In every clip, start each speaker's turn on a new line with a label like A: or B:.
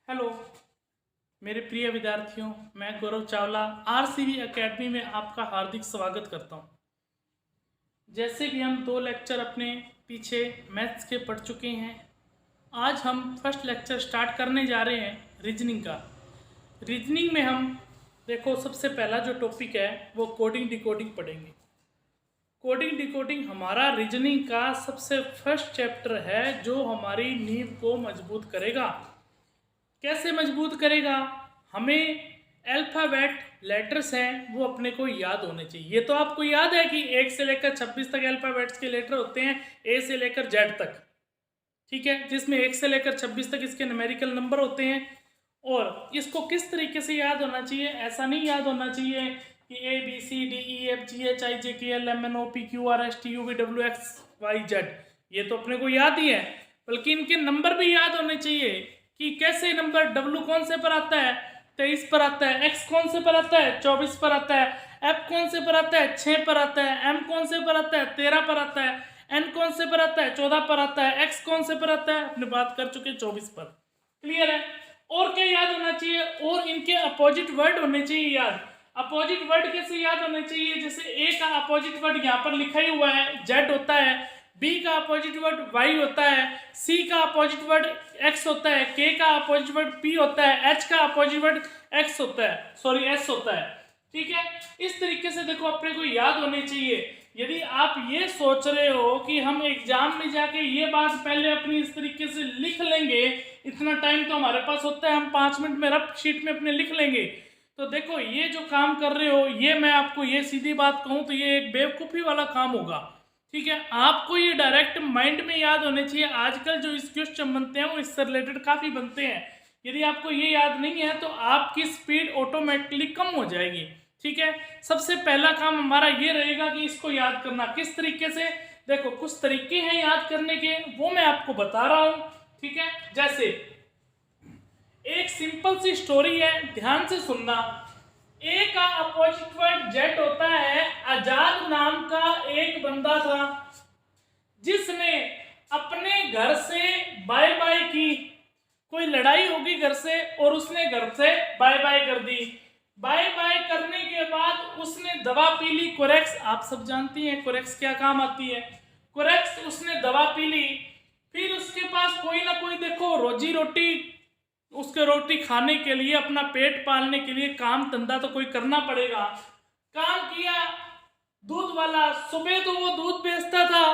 A: Hello मेरे प्रिय विद्यार्थियों, मैं गौरव चावला आरसीबी एकेडमी में आपका हार्दिक स्वागत करता हूं। जैसे कि हम 2 लेक्चर अपने पीछे मैथ्स के पढ़ चुके हैं, आज हम फर्स्ट लेक्चर स्टार्ट करने जा रहे हैं रीजनिंग का। रीजनिंग में हम देखो सबसे पहला जो टॉपिक है वो कोडिंग डिकोडिंग पढ़ेंगे। कोडिंग डिकोडिंग हमारा रीजनिंग का सबसे फर्स्ट चैप्टर है जो हमारी नींव को मजबूत करेगा। कैसे मजबूत करेगा? हमें अल्फ़ाबेट लेटर्स हैं वो अपने को याद होने चाहिए। ये तो आपको याद है कि 1 से लेकर 26 तक अल्फ़ाबेट्स के लेटर होते हैं, ए से लेकर जेड तक, ठीक है, जिसमें 1 से लेकर 26 तक इसके न्यूमेरिकल नंबर होते हैं। और इसको किस तरीके से याद होना चाहिए? ऐसा नहीं याद होना चाहिए कि ABCDEFGHIJKLMNOPQRSTUVWXYZ, ये तो अपने को याद ही है, बल्कि इनके नंबर भी याद होने चाहिए कि कैसे नंबर W कौन से पर आता है, 23 पर आता है, X कौन से पर आता है, 24 पर आता है, F कौन से पर आता है, 6 पर आता है, M कौन से पर आता है, 13 पर आता है, N कौन से पर आता है, 14 पर आता है, X कौन से पर आता है, अपने बात कर चुके 24 पर। क्लियर है? और क्या याद होना चाहिए? और इनके अपोजिट वर्ड होने चाहिए याद। अपोजिट वर्ड कैसे याद होने चाहिए? जैसे ए का अपोजिट वर्ड यहाँ पर लिखा ही हुआ है, जेड होता है, बी का अपोजिट वर्ड वाई होता है, सी का अपोजिट वर्ड एक्स होता है, के का अपोजिट वर्ड पी होता है, एच का अपोजिट वर्ड एक्स होता है, सॉरी एस होता है। ठीक है, इस तरीके से देखो अपने को याद होने चाहिए। यदि आप ये सोच रहे हो कि हम एग्जाम में जाके ये बात पहले अपनी इस तरीके से लिख लेंगे, इतना टाइम तो हमारे पास होता है, हम 5 मिनट में रफ शीट में अपने लिख लेंगे, तो देखो ये जो काम कर रहे हो, ये मैं आपको ये सीधी बात कहूँ तो ये एक बेवकूफ़ी वाला काम होगा। ठीक है, आपको ये डायरेक्ट माइंड में याद होने चाहिए। आजकल जो इस क्वेश्चन बनते हैं वो इससे रिलेटेड काफ़ी बनते हैं। यदि आपको ये याद नहीं है तो आपकी स्पीड ऑटोमेटिकली कम हो जाएगी। ठीक है, सबसे पहला काम हमारा ये रहेगा कि इसको याद करना किस तरीके से। देखो कुछ तरीके हैं याद करने के, वो मैं आपको बता रहा हूँ। ठीक है, जैसे एक सिंपल सी स्टोरी है, ध्यान से सुनना। ए का अपोजिट वर्ड जेड होता है। आजाद नाम का एक बंदा था जिसने अपने घर से बाय बाय की। कोई लड़ाई होगी घर से और उसने घर से बाय बाय कर दी। बाय बाय करने के बाद उसने दवा पी ली, कोरेक्स, आप सब जानती हैं कोरेक्स क्या काम आती है। कोरेक्स उसने दवा पी ली, फिर उसके पास कोई ना कोई देखो रोजी रोटी, उसके रोटी खाने के लिए, अपना पेट पालने के लिए काम धंधा तो कोई करना पड़ेगा। काम किया, दूध वाला, सुबह तो वो दूध बेचता था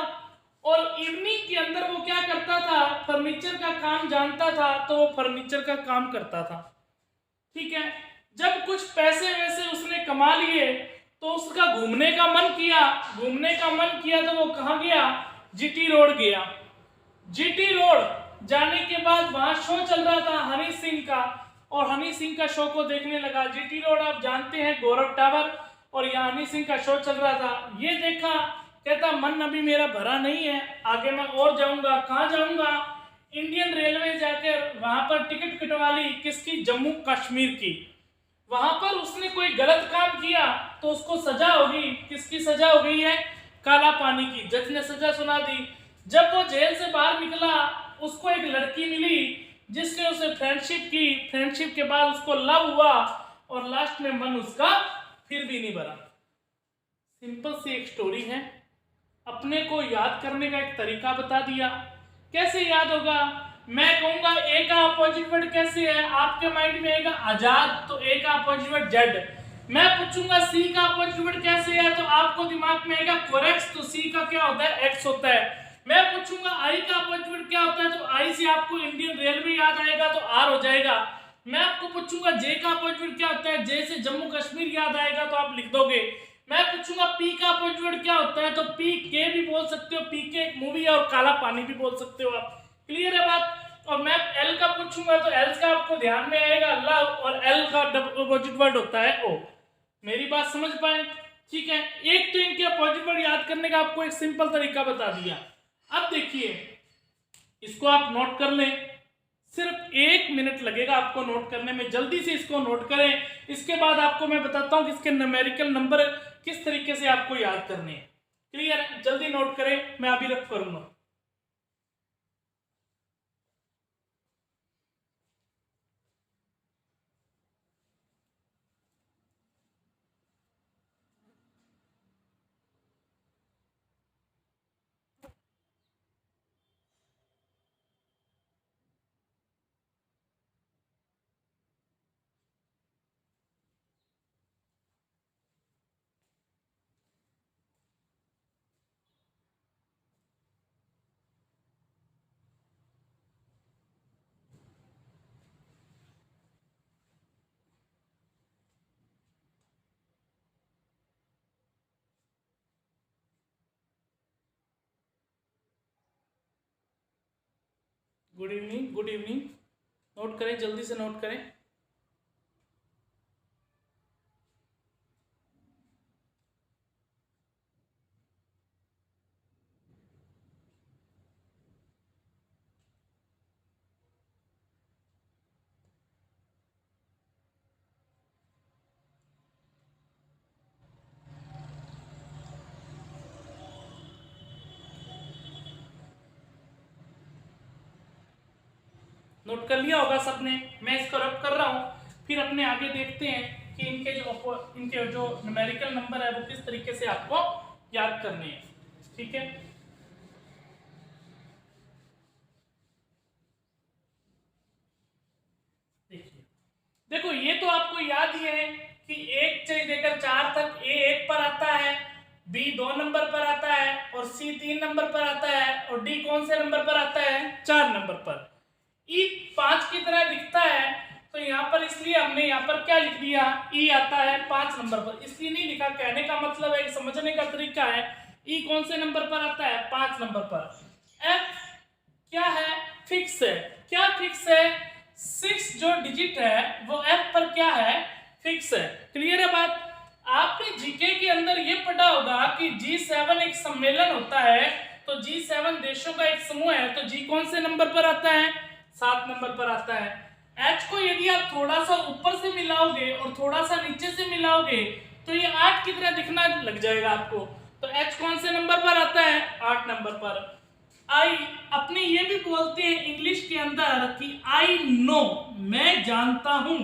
A: और इवनिंग के अंदर वो क्या करता था, फर्नीचर का काम जानता था तो वो फर्नीचर का काम करता था। ठीक है, जब कुछ पैसे वैसे उसने कमा लिए तो उसका घूमने का मन किया। घूमने का मन किया तो वो कहाँ गया? जीटी रोड गया। जीटी रोड जाने के बाद वहां शो चल रहा था हनी सिंह का, और हनी सिंह का शो को देखने लगा। जीटी रोड आप जानते हैं गौरव टावर, और यहाँ हनी सिंह का शो चल रहा था। ये देखा, कहता मन अभी मेरा भरा नहीं है, आगे मैं और जाऊंगा। कहाँ जाऊंगा? इंडियन रेलवे जाकर वहां पर टिकट कटवा ली, किसकी? जम्मू कश्मीर की। वहां पर उसने कोई गलत काम किया तो उसको सजा होगी। किसकी सजा हो गई है? काला पानी की। जज ने सजा सुना दी। जब वो जेल से बाहर निकला, उसको एक लड़की मिली जिसने उसे फ्रेंडशिप की। फ्रेंडशिप के बाद उसको लव हुआ और लास्ट में मन उसका फिर भी नहीं भरा। सिंपल सी एक स्टोरी है, अपने को याद करने का एक तरीका बता दिया। कैसे याद होगा? मैं कहूंगा ए का अपोजिट वर्ड कैसे है, आपके माइंड में आएगा आजाद, तो ए का अपोजिट वर्ड जेड। मैं पूछूंगा सी का अपोजिट वर्ड कैसे है, तो आपको दिमाग में आएगा कोरेक्स, तो सी का क्या होता है? एक्स होता है। मैं पूछूंगा आई का अपोजिट वर्ड क्या होता है, तो आई से आपको इंडियन रेलवे याद आएगा तो आर हो जाएगा। मैं आपको पूछूंगा जे का अपोजिट वर्ड क्या होता है, जे से जम्मू कश्मीर याद आएगा तो आप लिख दोगे। मैं पूछूंगा पी का अपोजिट वर्ड क्या होता है, तो पी के भी बोल सकते हो, पी के एक मूवी है, और काला पानी भी बोल सकते हो आप। क्लियर है बात? और मैं एल का पूछूंगा तो एल का आपको ध्यान में आएगा लव, और एल का अपोजिट वर्ड होता है ओ। मेरी बात समझ पाए? ठीक है, एक तो इनके अपोजिट वर्ड याद करने का आपको एक सिंपल तरीका बता दिया। अब देखिए, इसको आप नोट कर लें, सिर्फ 1 मिनट लगेगा आपको नोट करने में, जल्दी से इसको नोट करें। इसके बाद आपको मैं बताता हूं कि इसके न्यूमेरिकल नंबर किस तरीके से आपको याद करने हैं। क्लियर है? जल्दी नोट करें, मैं अभी रफ करूंगा। Good evening, good evening. Note करें, जल्दी से नोट करें। नोट कर लिया होगा सबने। मैं इसको रब कर रहा हूँ, फिर अपने आगे देखते हैं कि इनके जो न्यूमेरिकल नंबर है वो किस तरीके से आपको याद करने हैं। ठीक है, देखिए, देखो ये तो आपको याद ही है कि 1 से लेकर 4 तक ए 1 पर आता है, बी 2 नंबर पर आता है और सी 3 नंबर पर आता है और डी कौन से नंबर पर आता है? 4 नंबर पर। ई 5 की तरह दिखता है, तो यहाँ पर इसलिए हमने यहाँ पर क्या लिख दिया? ई आता है 5 नंबर पर, इसलिए नहीं लिखा। कहने का मतलब है, समझने का तरीका है, ई कौन से नंबर पर आता है? 5 नंबर पर। एफ क्या है? फिक्स है। क्या फिक्स है? 6 जो डिजिट है वो एफ पर क्या है? फिक्स है। क्लियर है बात? आपने जीके के अंदर ये पढ़ा होगा कि G7 एक सम्मेलन होता है, तो G7 देशों का एक समूह है, तो जी कौन से नंबर पर आता है? 7 नंबर पर आता है। H को यदि आप थोड़ा सा ऊपर से मिलाओगे और थोड़ा सा नीचे से मिलाओगे तो ये 8 की तरह दिखना लग जाएगा आपको। तो H कौन से नंबर पर आता है? 8 नंबर पर। आई अपने ये भी बोलते हैं इंग्लिश के अंदर कि आई नो, मैं जानता हूं।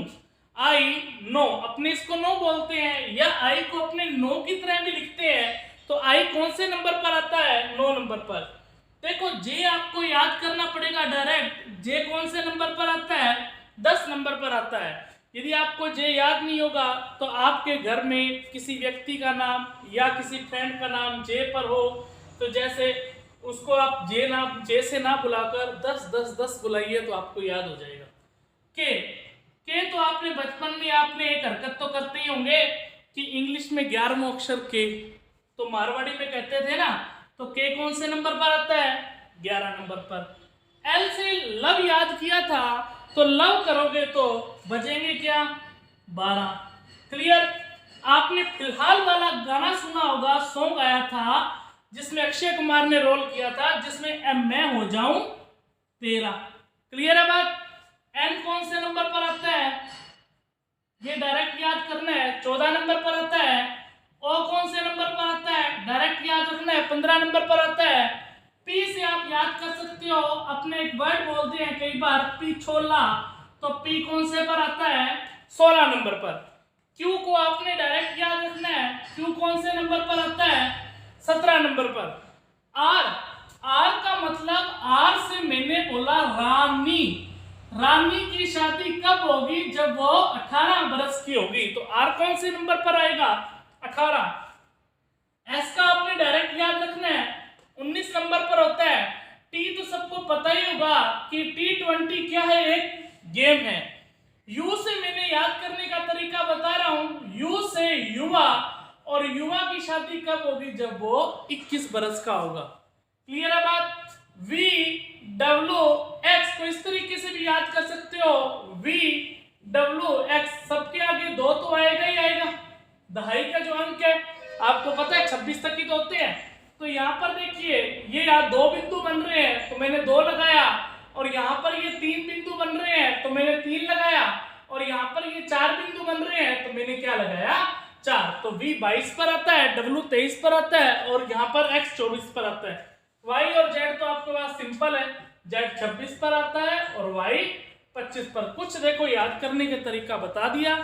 A: आई नो, अपने इसको नो बोलते हैं, या आई को अपने नो की तरह भी लिखते हैं। तो आई कौन से नंबर पर आता है? 9 नंबर पर। देखो जे आपको याद करना पड़ेगा डायरेक्ट। जे कौन से नंबर पर आता है? 10 नंबर पर आता है। यदि आपको जे याद नहीं होगा तो आपके घर में किसी व्यक्ति का नाम या किसी फ्रेंड का नाम जे पर हो, तो जैसे उसको आप जे से ना बुलाकर 10 10 10 बुलाइए तो आपको याद हो जाएगा। के तो आपने बचपन में आपने एक हरकत तो करते ही होंगे कि इंग्लिश में 11वां अक्षर के, तो मारवाड़ी में कहते थे ना, तो के कौन से नंबर पर आता है? 11 नंबर पर। एल से लव याद किया था, तो लव करोगे तो बजेंगे क्या? 12। क्लियर? आपने फिलहाल वाला गाना सुना होगा, सॉन्ग आया था जिसमें अक्षय कुमार ने रोल किया था, जिसमें अब मैं हो जाऊं तेरा। क्लियर है बात? एन कौन से नंबर पर आता है? ये डायरेक्ट याद करना है, 14 नंबर पर आता है। ओ कौन से नंबर पर आता है? डायरेक्ट याद रखना है, 15 नंबर पर आता है। पी से आप याद कर सकते हो, अपने एक वर्ड बोलते हैं कई बार, पिछोला, तो पी कौन से पर आता है? 16 नंबर पर। क्यू को आपने डायरेक्ट याद रखना है, क्यू कौन से नंबर पर आता है? 17 नंबर पर। आर, आर का मतलब, आर से मैंने बोला रानी, रानी की शादी कब होगी? जब वो 18 बरस की होगी। तो आर कौन से नंबर पर आएगा? 18। एस का आपने डायरेक्ट याद रखना है, 19 नंबर पर होता है। टी तो सबको पता ही होगा कि T20 क्या है? एक गेम है। यू से मैंने याद करने का तरीका बता रहा हूं, यू से युवा, और युवा की शादी कब होगी? जब वो 21 बरस का होगा। क्लियर है बात? वी डब्ल्यू एक्स को इस तरीके से भी याद कर सकते हो, वी डब्ल्यू एक्स, सबके आगे 2 तो आएगा ही आएगा। दहाई का जो अंक है आपको पता है 26 तक ही तो होते हैं। तो यहाँ पर देखिए, ये यहाँ 2 बिंदु बन रहे हैं तो मैंने 2 लगाया, और यहाँ पर ये 3 बिंदु बन रहे हैं तो मैंने 3 लगाया, और यहाँ पर ये 4 बिंदु बन रहे हैं तो मैंने क्या लगाया? 4। तो V 22 पर आता है, W 23 पर आता है, और यहाँ पर X 24 पर आता है। Y और Z तो आपके पास सिंपल है, Z 26 पर आता है और Y 25 पर। कुछ देखो याद करने का तरीका बता दिया,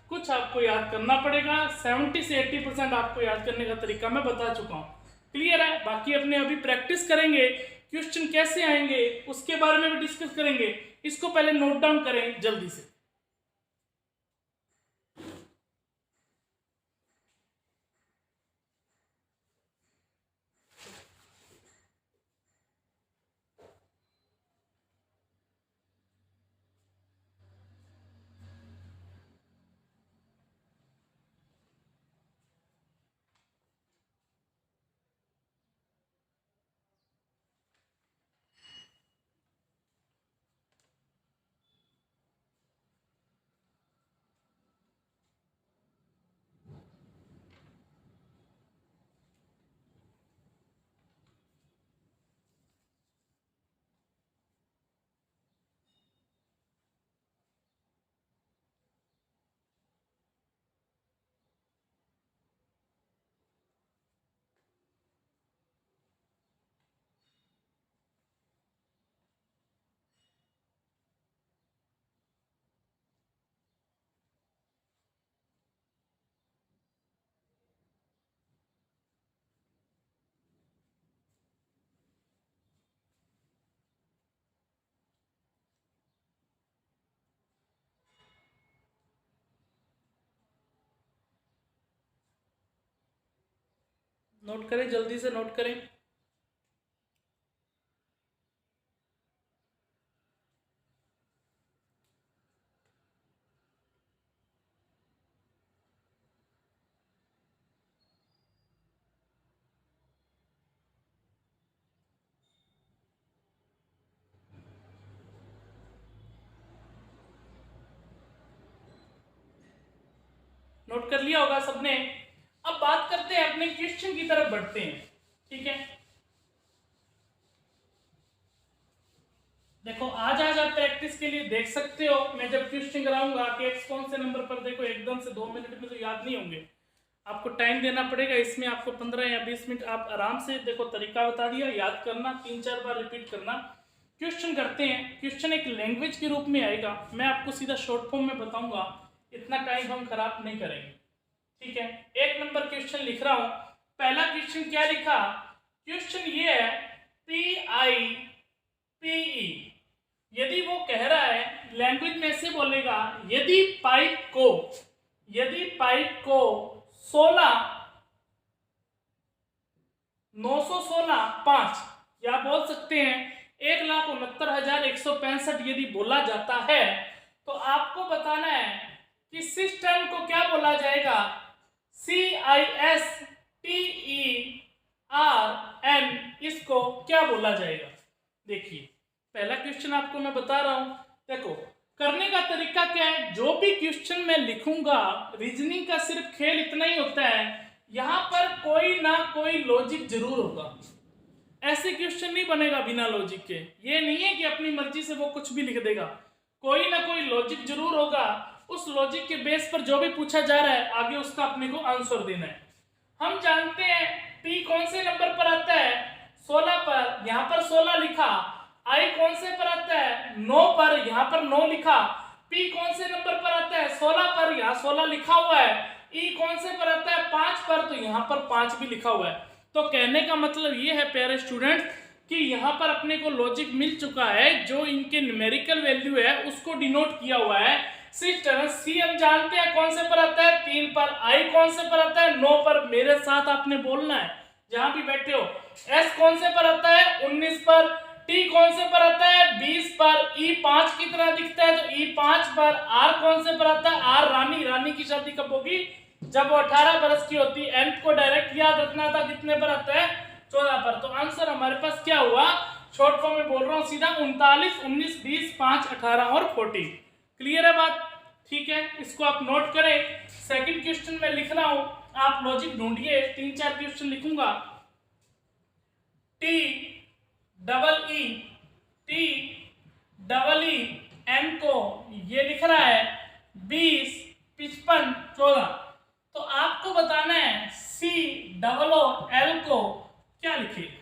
A: कुछ आपको याद करना पड़ेगा। 70 से 80% आपको याद करने का तरीका मैं बता चुका हूँ। क्लियर है? बाकी अपने अभी प्रैक्टिस करेंगे, क्वेश्चन कैसे आएंगे उसके बारे में भी डिस्कस करेंगे। इसको पहले नोट डाउन करें जल्दी से। नोट करें, जल्दी से नोट करें। नोट कर लिया होगा सबने। अब बात करते हैं, अपने क्वेश्चन की तरफ बढ़ते हैं। ठीक है, देखो आज आप प्रैक्टिस के लिए देख सकते हो, मैं जब क्वेश्चन कराऊंगा कि एक्स कौन से नंबर पर, देखो एकदम से 2 मिनट में तो याद नहीं होंगे, आपको टाइम देना पड़ेगा। इसमें आपको 15 या 20 मिनट आप आराम से, देखो तरीका बता दिया, याद करना, 3-4 बार रिपीट करना। क्वेश्चन करते हैं। क्वेश्चन एक लैंग्वेज के रूप में आएगा, मैं आपको सीधा शॉर्ट फॉर्म में बताऊंगा, इतना टाइम हम खराब नहीं करेंगे। ठीक है, 1 नंबर क्वेश्चन लिख रहा हूं। पहला क्वेश्चन क्या लिखा? क्वेश्चन ये है PIPE। यदि वो कह रहा है, लैंग्वेज में ऐसे बोलेगा, यदि पाइप को 16 916 5, या बोल सकते हैं 1,69,165 यदि बोला जाता है, तो आपको बताना है कि सिस्टम को क्या बोला जाएगा। CISTERN, इसको क्या बोला जाएगा। देखिए पहला क्वेश्चन आपको मैं बता रहा हूं। देखो करने का तरीका क्या है, जो भी क्वेश्चन मैं लिखूंगा, रीजनिंग का सिर्फ खेल इतना ही होता है, यहां पर कोई ना कोई लॉजिक जरूर होगा। ऐसे क्वेश्चन नहीं बनेगा बिना लॉजिक के। ये नहीं है कि अपनी मर्जी से वो कुछ भी लिख देगा, कोई ना कोई लॉजिक जरूर होगा। उस लॉजिक के बेस पर जो भी पूछा जा रहा है, आगे उसका अपने को आंसर देना है। हम जानते हैं P कौन से नंबर पर आता है, 16 पर, यहां पर 16 लिखा। I कौन से पर आता है, 9 पर, यहां पर 9 लिखा। P कौन से नंबर पर आता है, 16 पर, यहां 16 लिखा हुआ है। E कौन से पर आता है, 5 पर, तो यहां पर 5 भी लिखा हुआ है। तो कहने का मतलब ये है प्यारे स्टूडेंट कि यहाँ पर अपने को लॉजिक मिल चुका है, जो इनके न्यूमेरिकल वैल्यू है उसको डिनोट किया हुआ है। सिस्टम C हम जानते हैं कौन से पर आता है, 3 पर। I कौन से पर आता है, 9 पर। मेरे साथ आपने बोलना है जहां भी बैठे हो। S कौन से पर आता है, 19 पर। T कौन से पर आता है, 20 पर। E 5 की तरह दिखता है, तो E 5 पर। R कौन से पर आता है, R रानी की शादी कब होगी, जब वो 18 वर्ष की होती है। Nth को डायरेक्ट याद रखना था, कितने पर आता है, 14 पर। तो आंसर हमारे पास क्या हुआ, शॉर्ट फॉर्म में बोल रहा हूं सीधा, 39, 19, 20, 5, 18 और 40। क्लियर है बात? ठीक है, इसको आप नोट करें। सेकंड क्वेश्चन में लिख रहा हूं, आप लॉजिक ढूंढिए। 3-4 क्वेश्चन लिखूंगा। TEE N को ये लिख रहा है 20, 55, 14। तो आपको बताना है COOL को क्या लिखेगा।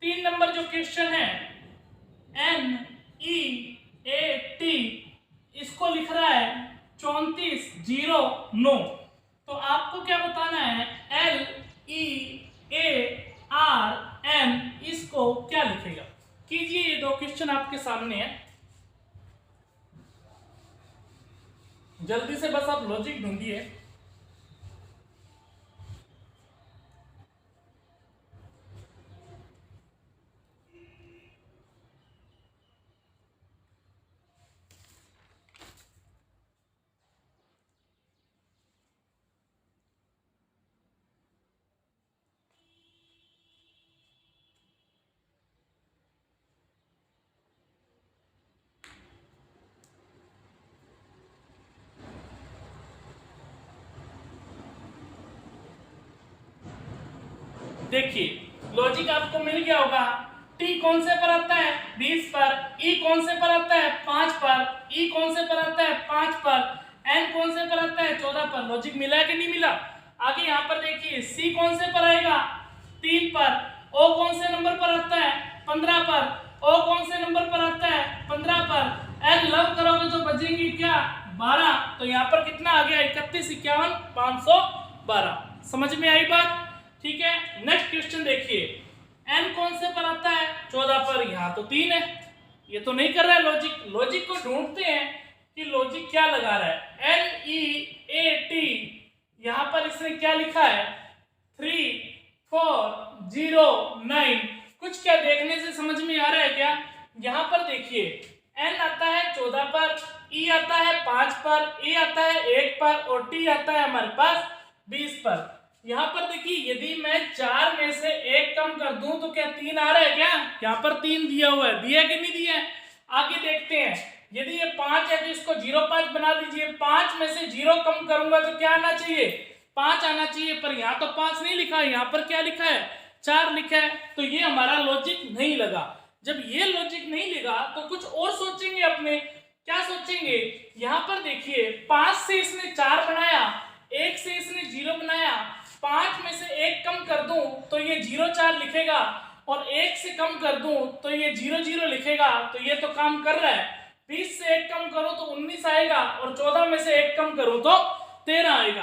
A: 3 नंबर जो क्वेश्चन है NEAT, इसको लिख रहा है 3409। तो आपको क्या बताना है, LEARN, इसको क्या लिखेगा। कीजिए, ये 2 क्वेश्चन आपके सामने है, जल्दी से बस आप लॉजिक ढूंढिए। देखिए लॉजिक आपको मिल गया होगा। T कौन से पर आता है, 20 पर। E कौन से पर आता है, 5 पर। E कौन से पर आता है, 5 पर। N कौन से पर आता है, 14 पर। लॉजिक मिला कि नहीं मिला। आगे यहाँ पर देखिए, C कौन से पर आएगा, 3 पर। O कौन से नंबर पर आता है, 15 पर। O कौन से नंबर पर आता है, 15 पर। N लव करोगे तो बचेंगी क्या, 12। तो यहाँ पर कितना आ गया, 31, 51, 512। समझ में आई बात। ठीक है, नेक्स्ट क्वेश्चन देखिए। N कौन से पर आता है, 14 पर। यहाँ तो 3 है, ये तो नहीं कर रहा है लॉजिक। लॉजिक को ढूंढते हैं कि लॉजिक क्या लगा रहा है। LEAT, यहाँ पर इसने क्या लिखा है, 3.409। कुछ क्या देखने से समझ में आ रहा है क्या? यहाँ पर देखिए n आता है 14 पर, e आता है 5 पर, a आता है 1 पर और t आता है हमारे पास 20 पर। यहाँ पर देखिए यदि मैं 4 में से 1 कम कर दूं तो क्या 3 आ रहा है क्या? यहाँ पर 3 दिया हुआ है, दिया कि नहीं दिया है? आगे देखते हैं, यदि ये 5 है तो इसको 0.5 बना दीजिए। 5 में से 0 कम करूंगा तो क्या आना चाहिए? 5 आना चाहिए, पर यहाँ तो 5 नहीं लिखा है, यहाँ पर क्या लिखा है? 4 लिखा है। तो ये हमारा लॉजिक नहीं लगा। जब ये लॉजिक नहीं लगा तो कुछ और सोचेंगे अपने। क्या सोचेंगे? यहाँ पर देखिए 5 से इसने 4 बनाया, 1 से इसने 0 बनाया। 5 में से 1 कम कर दूं तो ये 0.4 लिखेगा और 1 से कम कर दूं तो ये 0.0 लिखेगा। तो ये तो काम कर रहा है। 20 से 1 कम करो तो 19 आएगा और 14 में से 1 कम करो तो 13 आएगा।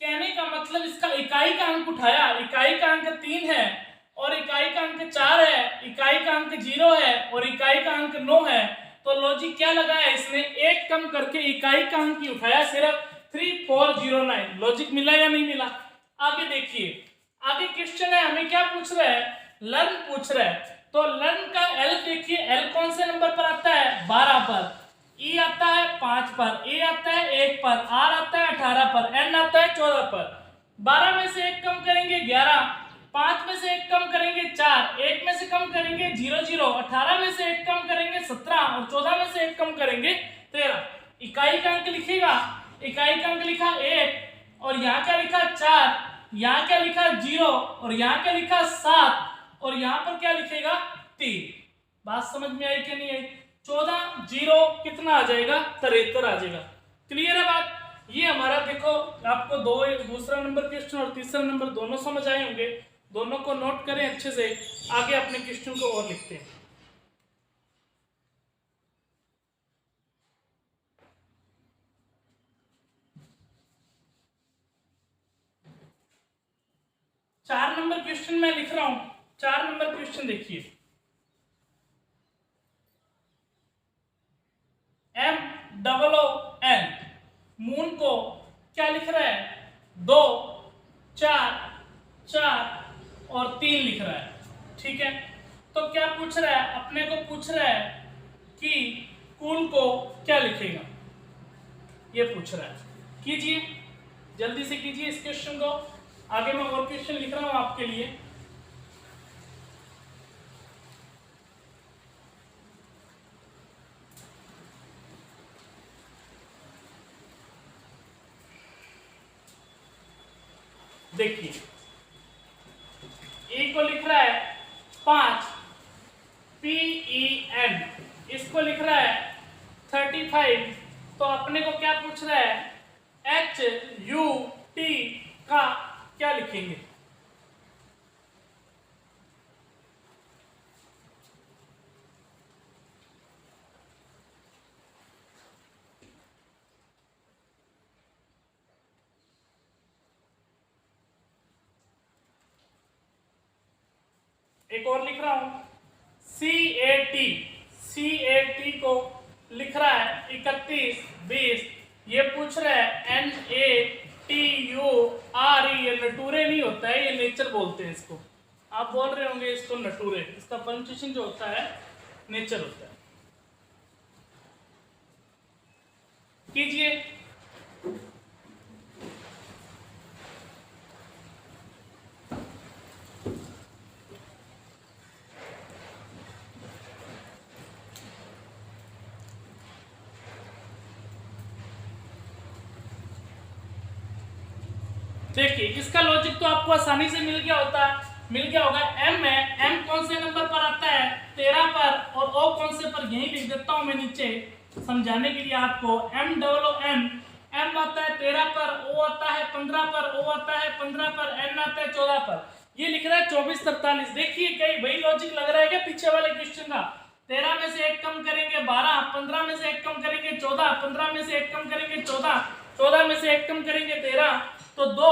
A: कहने का मतलब इसका इकाई का अंक उठाया, इकाई का अंक 3 है और इकाई का अंक 4 है, इकाई का अंक 0 है और इकाई का अंक 9 है। तो लॉजिक क्या लगाया इसने? 1 कम करके इकाई का अंक ही उठाया, सिर्फ 3409। लॉजिक मिला या नहीं मिला? आगे देखिए, आगे क्वेश्चन है, हमें क्या पूछ रहा है? लर्न पूछ रहा है। तो लर्न का एल देखिए, एल कौन से नंबर पर आता है? 12 पर, ई आता है 5 पर, ए आता है 1 पर, आर आता है 18 पर, एन आता है 14 पर। 12 में से 1 कम करेंगे 11, 5 में से 1 कम करेंगे 4, 1 में से कम करेंगे 0, 18 में से 1 कम करेंगे 17 और 14 में से 1 कम करेंगे 13। इकाई का अंक लिखेगा, इकाई का अंक लिखा 1 और यहाँ क्या लिखा 4, यहाँ क्या लिखा 0 और यहाँ क्या लिखा 7 और यहाँ पर क्या लिखेगा 3। बात समझ में आई कि नहीं आई? 14 0 कितना आ जाएगा? 73 आ जाएगा। क्लियर है बात? ये हमारा देखो, आपको दूसरा नंबर क्वेश्चन और तीसरा नंबर दोनों समझ आए होंगे। दोनों को नोट करें अच्छे से, आगे अपने क्वेश्चन को और लिखते हैं। चार नंबर क्वेश्चन मैं लिख रहा हूं। 4 नंबर क्वेश्चन देखिए, MOON मून को क्या लिख रहा है? 2 4 4 और 3 लिख रहा है। ठीक है, तो क्या पूछ रहा है? अपने को पूछ रहा है कि कूल को क्या लिखेगा, ये पूछ रहा है। कीजिए, जल्दी से कीजिए इस क्वेश्चन को। आगे मैं और क्वेश्चन लिख रहा हूं आपके लिए। देखिए, ए को लिख रहा है 5 PEN, इसको लिख रहा है 35। तो अपने को क्या पूछ रहा है? HUT का क्या लिखेंगे? एक और लिख रहा हूं, CAT को लिख रहा है 31 20। ये पूछ रहा है NATURE, ये नटूरे नहीं होता है, ये नेचर बोलते हैं इसको। आप बोल रहे होंगे इसको नटूरे, इसका प्रोनाउंसिएशन जो होता है नेचर होता है। कीजिए, देखिए इसका लॉजिक तो आपको आसानी से मिल गया होगा। M है, M कौन से नंबर पर आता है? 13 पर। और O कौन से पर? यही लिख देता हूं मैं नीचे समझाने के लिए आपको। MOON, M आता है 13 पर, O आता है 15 पर, O आता है 15 पर, N आता है 14 पर। ये लिख रहा है 24 43। देखिए कहीं वही लॉजिक लग रहा है क्या पीछे वाले क्वेश्चन का? 13 में से 1 कम करेंगे 12, 15 में से 1 कम करेंगे 14, 15 में से 1 कम करेंगे 14, 14 में से 1 कम करेंगे 13। तो 2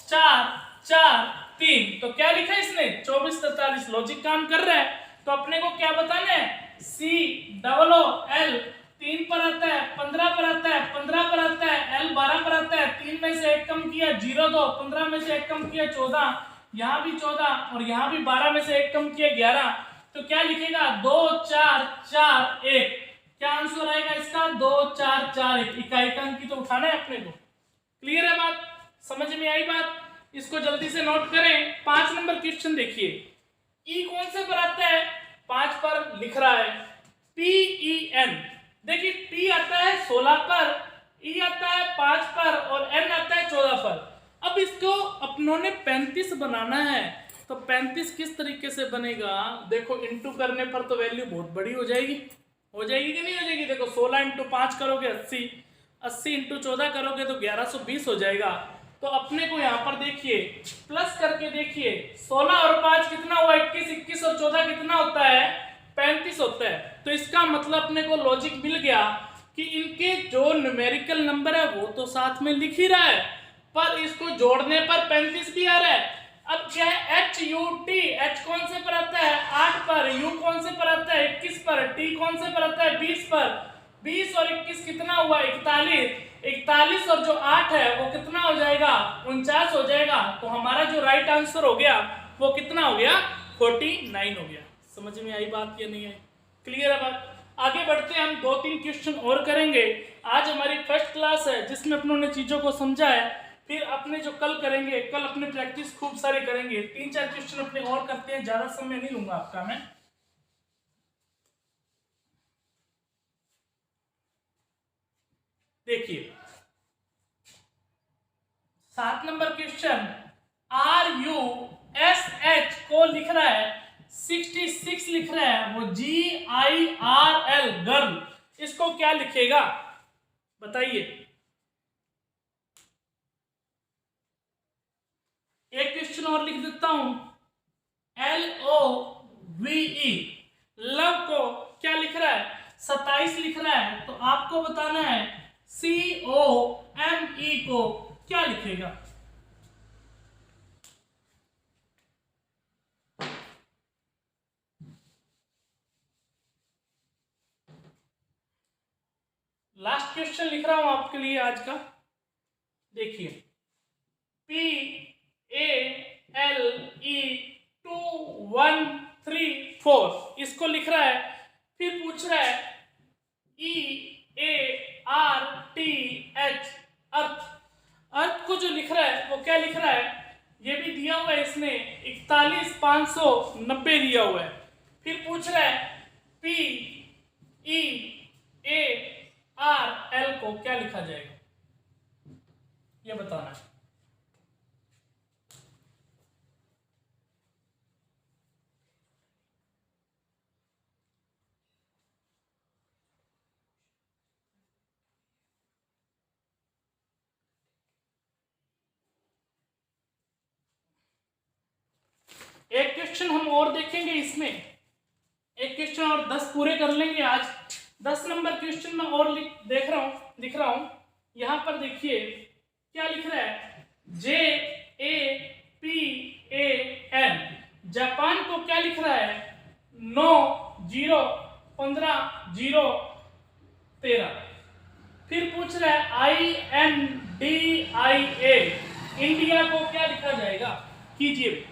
A: 4 4 3, तो क्या लिखा है इसने? 24 43। लॉजिक काम कर रहा है। तो अपने को क्या बताना है? COOL 3 पर आता है, 15 पर आता है, 15 पर आता है, L 12 पर आता है, 3 में से 1 कम किया 0 2, 15 में से 1 कम किया 14, यहाँ भी 14 और यहाँ भी 12 में से 1 कम किया 11, तो क्या लिखेगा 2 4 4 1। क्या आंसर आएगा इसका 2 4 4 1। इकाई का अंक तो उठाना है अपने को। क्लियर है बात, समझ में आई बात? इसको जल्दी से नोट करें। 5 नंबर क्वेश्चन देखिए, ई कौन से पर आता है? 5 पर लिख रहा है PEN। देखिए P आता है 16 पर, E आता है 5 पर और N आता है 14 पर। अब इसको अपनों ने 35 बनाना है, तो 35 किस तरीके से बनेगा? देखो इंटू करने पर तो वैल्यू बहुत बड़ी हो जाएगी कि नहीं हो जाएगी? देखो 16 इंटू 5 करोगे 80, 80 इंटू 14 करोगे तो 1120 हो जाएगा। तो अपने को यहाँ पर देखिए प्लस करके देखिए, 16 और 5 कितना हुआ? 21, 21 और 14 कितना होता है? 35 होता है। तो इसका मतलब अपने को लॉजिक मिल गया कि इनके जो न्यूमेरिकल नंबर है वो तो साथ में लिख ही रहा है, पर इसको जोड़ने पर 35 भी आ रहा है। अब क्या है HUT, H कौन से पर आता है? 8 पर, U कौन से पर आता है? 21 पर, T कौन से पर आता है? 20 पर। 20 और 21 कितना हुआ? 41। 41 और जो 8 है वो कितना हो जाएगा? 49 हो जाएगा। तो हमारा जो राइट आंसर हो गया वो कितना हो गया? 49 हो गया। समझ में आई बात या नहीं है? क्लियर है बात? आगे बढ़ते हैं, हम 2-3 क्वेश्चन और करेंगे। आज हमारी फर्स्ट क्लास है जिसमें अपनों ने चीजों को समझा है। फिर अपने जो कल करेंगे, कल अपने प्रैक्टिस खूब सारे करेंगे। 3-4 क्वेश्चन अपने और करते हैं, ज्यादा समय नहीं लूंगा आपका मैं। देखिए 7 नंबर क्वेश्चन, RUSH को लिख रहा है 66 लिख रहा है, वो GIRL गर्ल, इसको क्या लिखेगा बताइए? एक क्वेश्चन और लिख देता हूं, LOVE लव को क्या लिख रहा है? 27 लिख रहा है। तो आपको बताना है COME को क्या लिखेगा? लास्ट क्वेश्चन लिख रहा हूं आपके लिए आज का। देखिए PALE2134 इसको लिख रहा है। फिर पूछ रहा है EARTH अर्थ। अर्थ को जो लिख रहा है वो क्या लिख रहा है? ये भी दिया हुआ है इसने 41,590 दिया हुआ है। फिर पूछ रहा है PEARL को क्या लिखा जाएगा? ये बताना है। एक क्वेश्चन हम और देखेंगे इसमें, एक क्वेश्चन और 10 पूरे कर लेंगे आज। 10 नंबर क्वेश्चन में और दिख रहा हूं यहां पर देखिए क्या लिख रहा है? JAPAN जापान को क्या लिख रहा है? 9 0 15 0 13। फिर पूछ रहा है INDIA इंडिया को क्या लिखा जाएगा? कीजिए।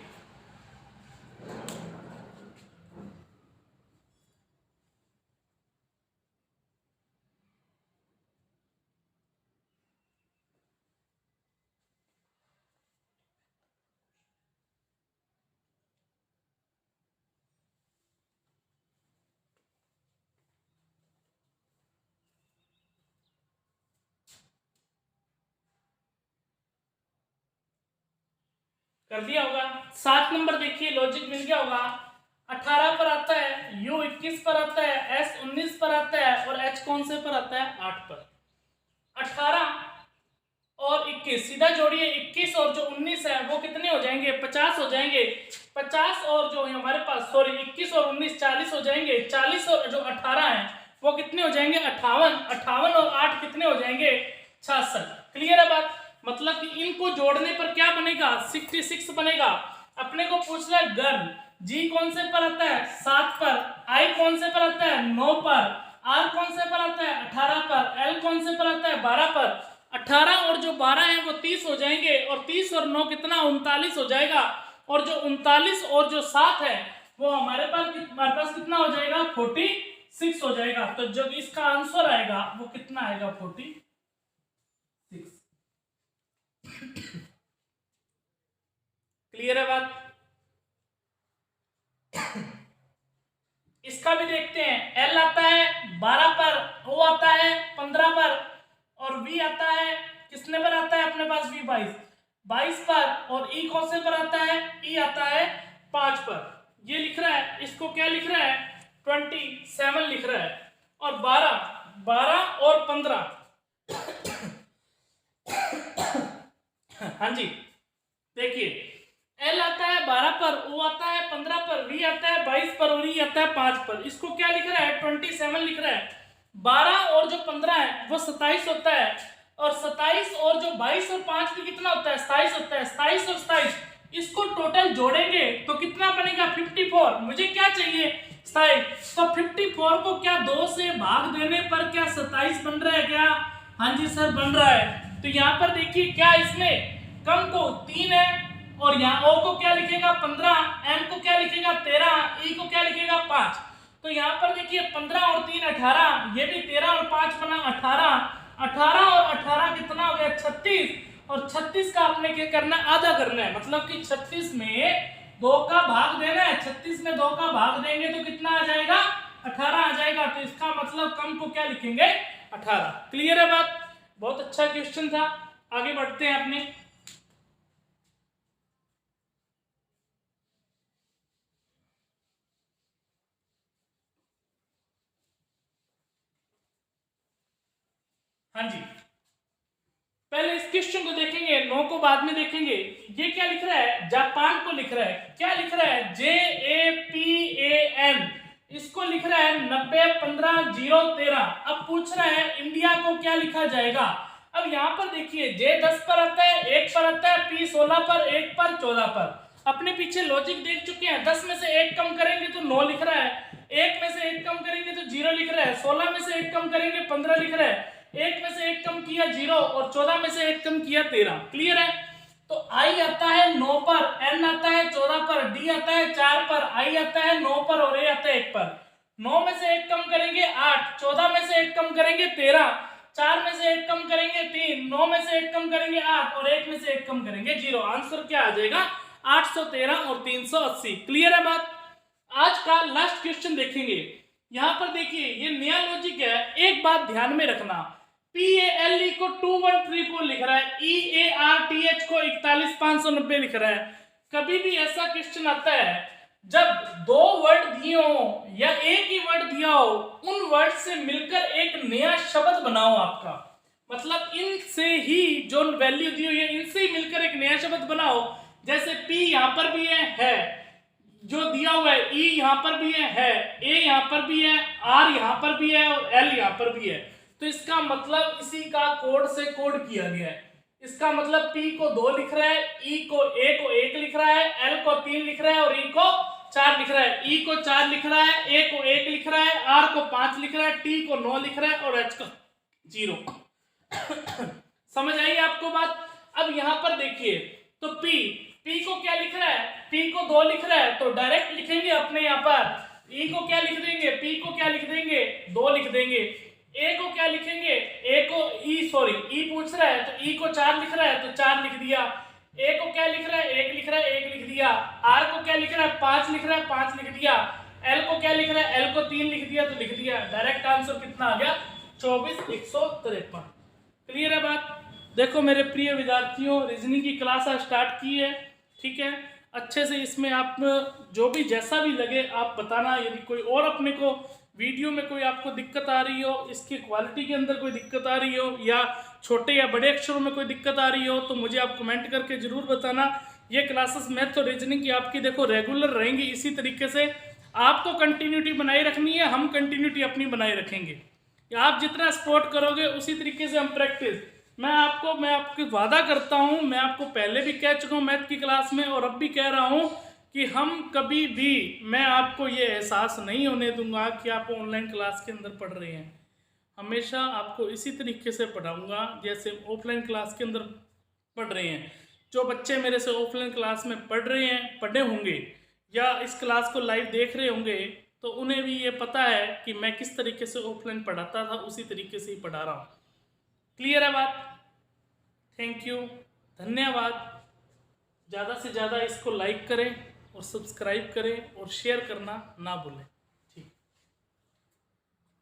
A: कर दिया होगा। 7 नंबर देखिए, लॉजिक मिल गया होगा। 18 पर आता है, U 21 पर आता है, S 19 पर आता है और H कौन से पर आता है? 8 पर। 18 और 21 सीधा जोड़िए, 21 और जो 19 है वो कितने हो जाएंगे? 50 हो जाएंगे। 50 और जो हमारे पास 21 और 19 40 हो जाएंगे। 40 और जो 18 है वो कितने हो जाएंगे? 58। 58 और 8 कितने हो जाएंगे? 66। क्लियर है बात? मतलब कि इनको जोड़ने पर क्या बनेगा? 66 बनेगा। अपने को पूछ रहा है गर्ल, G कौन से पर आता है? 7 पर। I कौन से पर आता है? 9 पर। आर कौन से पर आता है 18 पर, एल कौन से पर आता है 12 पर। 18 और जो 12 है वो 30 हो जाएंगे, और 30 और 9 कितना 39 हो जाएगा, और जो 39 और जो 7 है वो हमारे पास कितना हो जाएगा 46 हो जाएगा। तो जो इसका आंसर आएगा वो कितना आएगा 46। क्लियर है बात? इसका भी देखते हैं। एल आता है 12 पर, ओ आता है 15 पर, और वी आता है किसने पर आता है अपने पास वी 22 पर, और ई कौन से पर आता है ई आता है 5 पर। ये लिख रहा है, इसको क्या लिख रहा है 27 लिख रहा है, और 12 और 15 हाँ जी देखिए, एल आता है 12 पर, ओ आता है 15 पर, वी आता है 22 पर, और ई आता है 5 पर। इसको क्या लिख रहा है 27 लिख रहा है। 12 और जो 15 है वो 27 होता है, और 27 और जो 22 और 5 भी कितना होता है 27 होता है। 27 और 27 इसको टोटल जोड़ेंगे तो कितना बनेगा 54। मुझे क्या चाहिए 27, तो 54 को क्या 2 से भाग देने पर क्या 27 बन रहा है क्या? हाँ जी सर बन रहा है। तो यहाँ पर देखिए क्या इसमें कम को 3 है, और यहाँ ओ को क्या लिखेगा 15, एम को क्या लिखेगा 13, ई को क्या लिखेगा 5। तो यहाँ पर देखिए 15 और 3 18, ये भी 13 और 5 बना 18, 18 और 18 कितना हो गया 36, और 36 का आपने क्या करना है आधा करना है, मतलब कि 36 में 2 का भाग देना है। 36 में 2 का भाग देंगे तो कितना आ जाएगा 18 आ जाएगा। तो इसका मतलब कम को क्या लिखेंगे 18। क्लियर है बात? बहुत अच्छा क्वेश्चन था। आगे बढ़ते हैं अपने। हाँ जी, पहले इस क्वेश्चन को देखेंगे, 9 को बाद में देखेंगे। ये क्या लिख रहा है जापान को लिख रहा है। क्या लिख रहा है JAPAN, इसको लिख रहा है 90 15 0 13। अब पूछ रहा है इंडिया को क्या लिखा जाएगा। अब यहाँ पर देखिए J 10 पर आता है, 1 पर आता है, P 16 पर, 1 पर, 14 पर। अपने पीछे लॉजिक देख चुके हैं। 10 में से 1 कम करेंगे तो 9 लिख रहा है, 1 में से 1 कम करेंगे तो 0 लिख रहा है, 16 में से 1 कम करेंगे 15 लिख रहा है, 1 में से 1 कम किया 0, और 14 में से 1 कम किया 13। क्लियर है? तो I आता है 9 पर, N आता है 14 पर, D आता है 4 पर, I आता है 9 पर, और A आता है 1 पर। 9 में से 1 कम करेंगे 8, 14 में से 1 कम करेंगे 13, 4 में से 1 कम करेंगे 3, 9 में से 1 कम करेंगे 8, और 1 में से 1 कम करेंगे 0। आंसर क्या आ जाएगा 813 और 380। क्लियर है बात? आज का लास्ट क्वेश्चन देखेंगे। यहां पर देखिए ये नया लॉजिक है, एक बात ध्यान में रखना। PALE को 2134 लिख रहा है, EARTH को 41590 लिख रहा है। कभी भी ऐसा क्वेश्चन आता है जब 2 वर्ड दिए हो या एक ही वर्ड दिया हो, उन वर्ड से मिलकर एक नया शब्द बनाओ आपका, मतलब इनसे ही जो वैल्यू दी हुई है इनसे ही मिलकर एक नया शब्द बनाओ। जैसे P यहाँ पर भी है जो दिया हुआ है, E यहाँ पर भी है, A यहाँ पर भी है, R यहाँ पर भी है, और L यहाँ पर भी है। तो इसका मतलब इसी का कोड से कोड किया गया है। इसका मतलब P को 2 लिख रहा है, A को 1 लिख रहा है, L को 3 लिख रहा है, और E को 4 लिख रहा है। E को 4 लिख रहा है, A को 1 लिख रहा है, R को 5 लिख रहा है, T को 9 लिख रहा है, और H को 0। समझ आई आपको बात? अब यहां पर देखिए तो P को क्या लिख रहा है, P को 2 लिख रहा है, तो डायरेक्ट लिखेंगे अपने यहाँ पर। E को क्या लिख देंगे, P को क्या लिख देंगे 2 लिख देंगे। A को क्या लिखेंगे, E पूछ रहा है तो E को 4 लिख रहा है तो 4 लिख दिया। A को क्या लिख रहा है 1 लिख रहा है 1 लिख दिया। R को क्या लिख रहा है 5 लिख रहा है 5 लिख दिया। L को क्या लिख रहा है L को 3 लिख दिया तो लिख दिया। डायरेक्ट आंसर कितना आ गया 24,153। क्लियर है बात? देखो मेरे प्रिय विद्यार्थियों, रीजनिंग की क्लास आज स्टार्ट की है, ठीक है। अच्छे से इसमें आप जो भी जैसा भी लगे आप बताना। यदि कोई और अपने को वीडियो में कोई आपको दिक्कत आ रही हो, इसकी क्वालिटी के अंदर कोई दिक्कत आ रही हो, या छोटे या बड़े अक्षरों में कोई दिक्कत आ रही हो, तो मुझे आप कमेंट करके ज़रूर बताना। ये क्लासेस मैथ और रीजनिंग की आपकी देखो रेगुलर रहेंगी। इसी तरीके से आपको कंटिन्यूटी बनाए रखनी है, हम कंटिन्यूटी अपनी बनाए रखेंगे। आप जितना सपोर्ट करोगे उसी तरीके से हम प्रैक्टिस, मैं आपको वादा करता हूं, मैं आपको पहले भी कह चुका हूं मैथ की क्लास में और अब भी कह रहा हूं कि हम कभी भी, मैं आपको ये एहसास नहीं होने दूंगा कि आप ऑनलाइन क्लास के अंदर पढ़ रहे हैं। हमेशा आपको इसी तरीके से पढ़ाऊंगा जैसे ऑफलाइन क्लास के अंदर पढ़ रहे हैं। जो बच्चे मेरे से ऑफलाइन क्लास में पढ़ रहे हैं, पढ़े होंगे या इस क्लास को लाइव देख रहे होंगे, तो उन्हें भी ये पता है कि मैं किस तरीके से ऑफलाइन पढ़ाता था, उसी तरीके से ही पढ़ा रहा हूँ। क्लियर है बात? थैंक यू, धन्यवाद। ज़्यादा से ज़्यादा इसको लाइक करें और सब्सक्राइब करें और शेयर करना ना भूलें।